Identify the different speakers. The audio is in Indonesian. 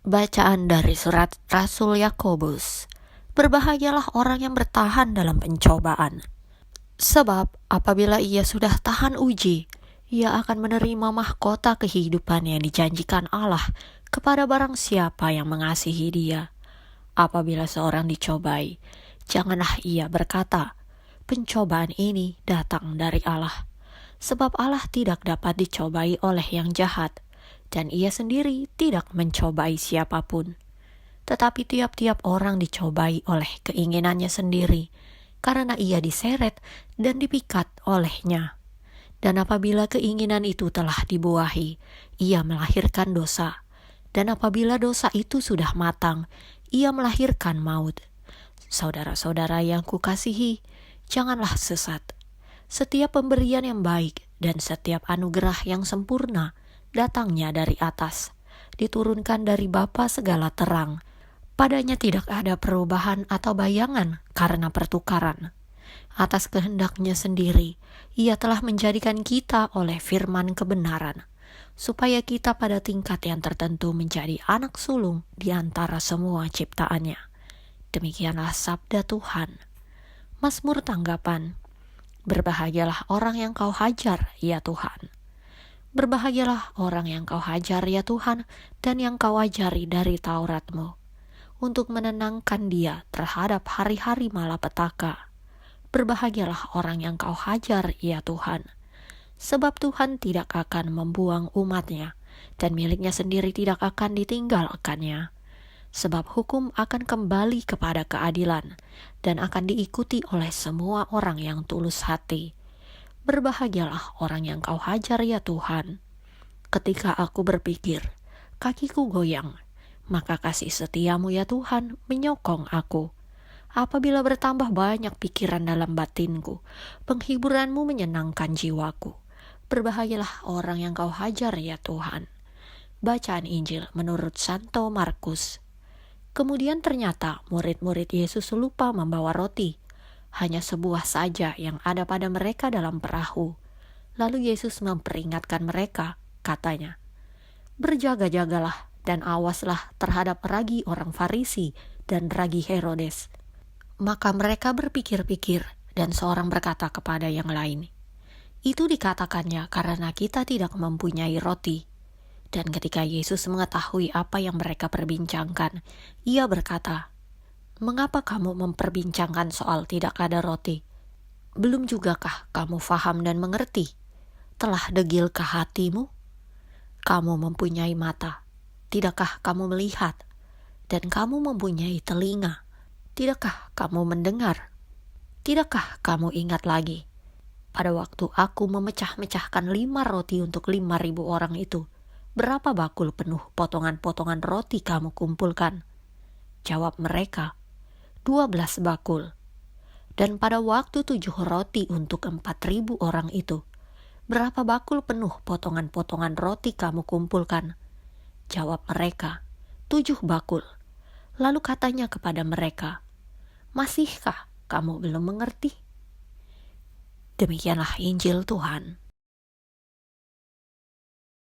Speaker 1: Bacaan dari surat Rasul Yakobus. Berbahagialah orang yang bertahan dalam pencobaan. Sebab apabila ia sudah tahan uji, ia akan menerima mahkota kehidupan yang dijanjikan Allah kepada barang siapa yang mengasihi Dia. Apabila seorang dicobai, janganlah ia berkata, "Pencobaan ini datang dari Allah." Sebab Allah tidak dapat dicobai oleh yang jahat, dan ia sendiri tidak mencobai siapapun. Tetapi tiap-tiap orang dicobai oleh keinginannya sendiri, karena ia diseret dan dipikat olehnya. Dan apabila keinginan itu telah dibuahi, ia melahirkan dosa. Dan apabila dosa itu sudah matang, ia melahirkan maut. Saudara-saudara yang kukasihi, janganlah sesat. Setiap pemberian yang baik dan setiap anugerah yang sempurna datangnya dari atas, diturunkan dari Bapa segala terang. Padanya tidak ada perubahan atau bayangan karena pertukaran. Atas kehendaknya sendiri, Ia telah menjadikan kita oleh firman kebenaran, supaya kita pada tingkat yang tertentu menjadi anak sulung di antara semua ciptaannya. Demikianlah sabda Tuhan. Mazmur tanggapan. Berbahagialah orang yang Kau hajar, ya Tuhan. Berbahagialah orang yang Kau hajar, ya Tuhan, dan yang Kau ajari dari Taurat-Mu, untuk menenangkan dia terhadap hari-hari malapetaka. Berbahagialah orang yang Kau hajar, ya Tuhan, sebab Tuhan tidak akan membuang umat-Nya, dan miliknya sendiri tidak akan ditinggalkannya. Sebab hukum akan kembali kepada keadilan, dan akan diikuti oleh semua orang yang tulus hati. Berbahagialah orang yang Kau hajar, ya Tuhan. Ketika aku berpikir, kakiku goyang, maka kasih setiamu, ya Tuhan, menyokong aku. Apabila bertambah banyak pikiran dalam batinku, penghiburanmu menyenangkan jiwaku. Berbahagialah orang yang Kau hajar, ya Tuhan. Bacaan Injil menurut Santo Markus. Kemudian ternyata murid-murid Yesus lupa membawa roti. Hanya sebuah saja yang ada pada mereka dalam perahu. Lalu Yesus memperingatkan mereka, katanya, "Berjaga-jagalah dan awaslah terhadap ragi orang Farisi dan ragi Herodes." Maka mereka berpikir-pikir, dan seorang berkata kepada yang lain, "Itu dikatakannya karena kita tidak mempunyai roti." Dan ketika Yesus mengetahui apa yang mereka perbincangkan, Ia berkata, "Mengapa kamu memperbincangkan soal tidak ada roti? Belum jugakah kamu faham dan mengerti? Telah degilkah hatimu? Kamu mempunyai mata, tidakkah kamu melihat? Dan kamu mempunyai telinga, tidakkah kamu mendengar? Tidakkah kamu ingat lagi, pada waktu aku memecah-mecahkan 5 roti untuk 5.000 orang itu, berapa bakul penuh potongan-potongan roti kamu kumpulkan?" Jawab mereka, 12 bakul. "Dan pada waktu 7 roti untuk 4.000 orang itu, berapa bakul penuh potongan-potongan roti kamu kumpulkan?" Jawab mereka, 7 bakul. Lalu katanya kepada mereka, "Masihkah kamu belum mengerti?" Demikianlah Injil Tuhan.